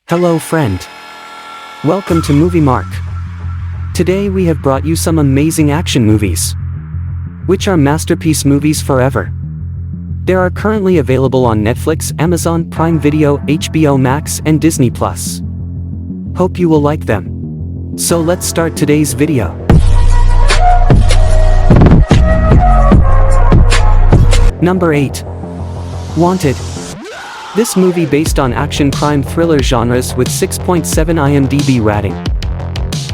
Hello friend. Welcome to MovieMark. Today we have brought you some amazing action movies, which are masterpiece movies forever. They are currently available on Netflix, Amazon Prime Video, HBO Max and Disney+. Hope you will like them. So let's start today's video. Number 8. Wanted. This movie based on action crime thriller genres with 6.7 IMDb rating.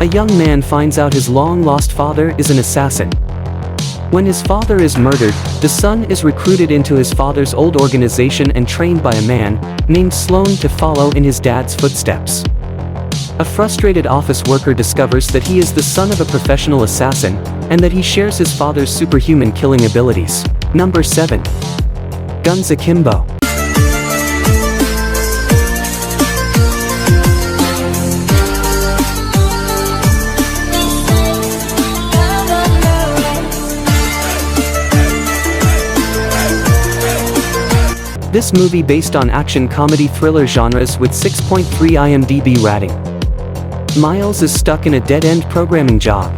A young man finds out his long-lost father is an assassin. When his father is murdered, the son is recruited into his father's old organization and trained by a man named Sloan to follow in his dad's footsteps. A frustrated office worker discovers that he is the son of a professional assassin, and that he shares his father's superhuman killing abilities. Number 7. Guns Akimbo. This movie based on action comedy thriller genres with 6.3 IMDb rating. Miles is stuck in a dead-end programming job.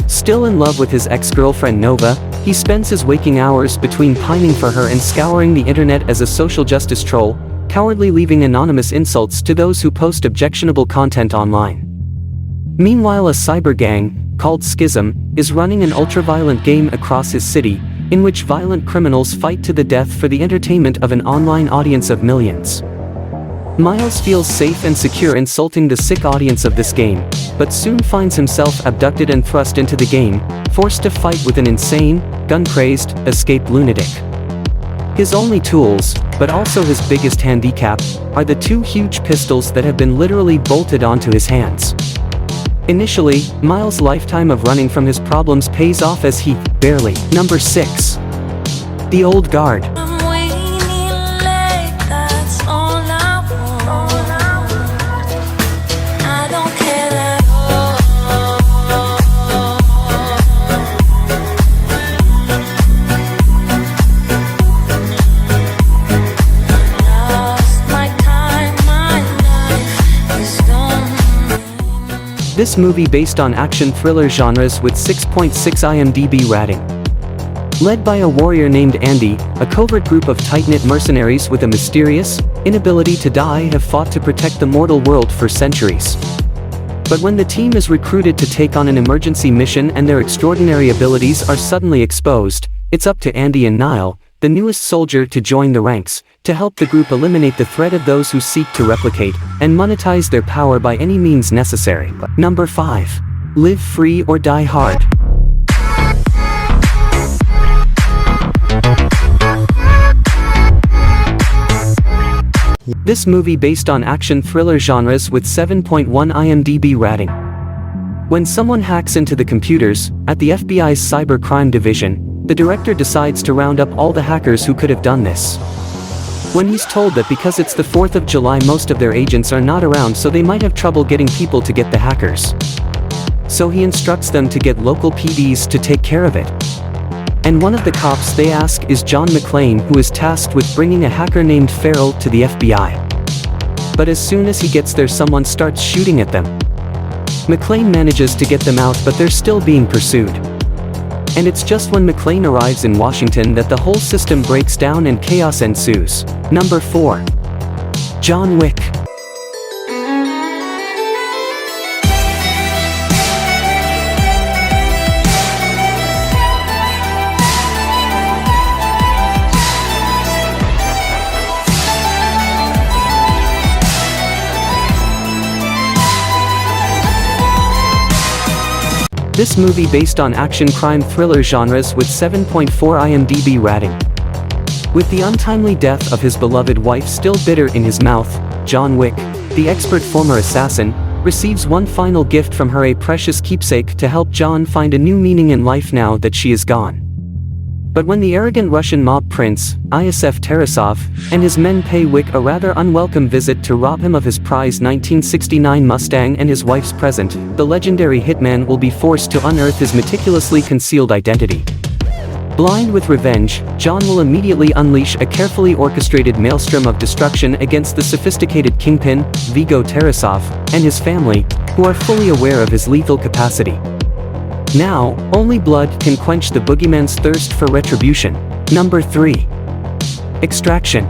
Still in love with his ex-girlfriend Nova, he spends his waking hours between pining for her and scouring the internet as a social justice troll, cowardly leaving anonymous insults to those who post objectionable content online. Meanwhile, a cyber gang, called Schism, is running an ultra-violent game across his city, in which violent criminals fight to the death for the entertainment of an online audience of millions. Miles feels safe and secure insulting the sick audience of this game, but soon finds himself abducted and thrust into the game, forced to fight with an insane, gun-crazed, escaped lunatic. His only tools, but also his biggest handicap, are the two huge pistols that have been literally bolted onto his hands. Initially, Miles' lifetime of running from his problems pays off as he, barely. Number 6. The Old Guard. This movie based on action thriller genres with 6.6 IMDb rating. Led by a warrior named Andy, a covert group of tight-knit mercenaries with a mysterious inability to die have fought to protect the mortal world for centuries. But when the team is recruited to take on an emergency mission and their extraordinary abilities are suddenly exposed, it's up to Andy and Niall, the newest soldier, to join the ranks, to help the group eliminate the threat of those who seek to replicate and monetize their power by any means necessary. Number 5. Live Free or Die Hard. This movie based on action thriller genres with 7.1 IMDb rating. When someone hacks into the computers at the FBI's cybercrime division, the director decides to round up all the hackers who could have done this. When he's told that because it's the 4th of July most of their agents are not around, so they might have trouble getting people to get the hackers. So he instructs them to get local PDs to take care of it. And one of the cops they ask is John McClane, who is tasked with bringing a hacker named Farrell to the FBI. But as soon as he gets there, someone starts shooting at them. McClane manages to get them out, but they're still being pursued. And it's just when McClane arrives in Washington that the whole system breaks down and chaos ensues. Number 4. John Wick. This movie based on action crime thriller genres with 7.4 IMDb rating. With the untimely death of his beloved wife still bitter in his mouth, John Wick, the expert former assassin, receives one final gift from her, a precious keepsake to help John find a new meaning in life now that she is gone. But when the arrogant Russian mob prince, Iosif Tarasov, and his men pay Wick a rather unwelcome visit to rob him of his prized 1969 Mustang and his wife's present, the legendary hitman will be forced to unearth his meticulously concealed identity. Blind with revenge, John will immediately unleash a carefully orchestrated maelstrom of destruction against the sophisticated kingpin, Viggo Tarasov, and his family, who are fully aware of his lethal capacity. Now, only blood can quench the boogeyman's thirst for retribution. Number 3. Extraction.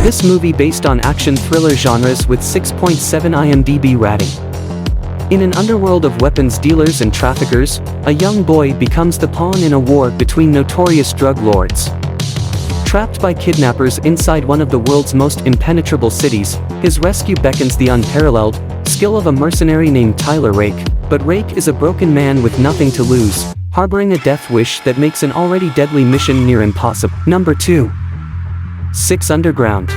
This movie based on action thriller genres with 6.7 IMDb rating. In an underworld of weapons dealers and traffickers, a young boy becomes the pawn in a war between notorious drug lords. Trapped by kidnappers inside one of the world's most impenetrable cities, his rescue beckons the unparalleled skill of a mercenary named Tyler Rake, but Rake is a broken man with nothing to lose, harboring a death wish that makes an already deadly mission near impossible. Number 2. 6 Underground.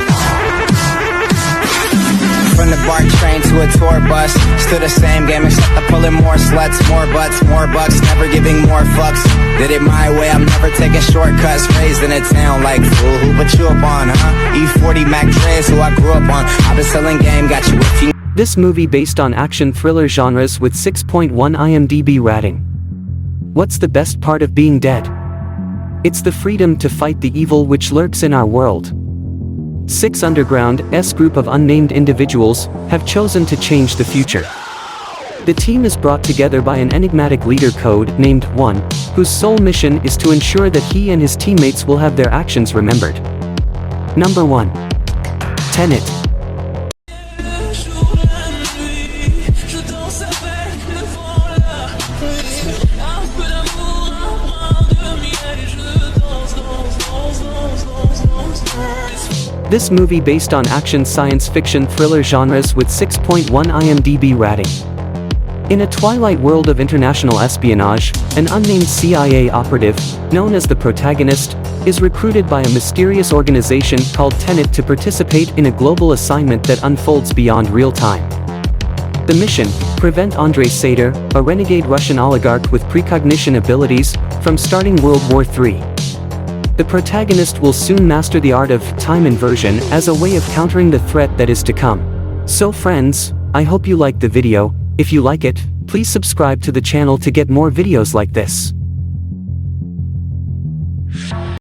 From the BART train to a tour bus, still the same game except I'm pulling more sluts, more butts, more bucks, never giving more fucks. Did it my way, I'm never taking shortcuts. Raised in a town like fool, who put you up on, huh? E40 Mac Dre's who I grew up on. I've been selling game, got you if you. This movie based on action thriller genres with 6.1 IMDb rating. What's the best part of being dead? It's the freedom to fight the evil which lurks in our world. 6 Underground's group of unnamed individuals have chosen to change the future. The team is brought together by an enigmatic leader code named 1, whose sole mission is to ensure that he and his teammates will have their actions remembered. Number 1. Tenet. This movie based on action science fiction thriller genres with 6.1 IMDb rating. In a twilight world of international espionage, an unnamed CIA operative, known as the protagonist, is recruited by a mysterious organization called Tenet to participate in a global assignment that unfolds beyond real time. The mission: prevent Andrei Sater, a renegade Russian oligarch with precognition abilities, from starting World War III. The protagonist will soon master the art of time inversion as a way of countering the threat that is to come. So friends, I hope you liked the video. If you like it, please subscribe to the channel to get more videos like this.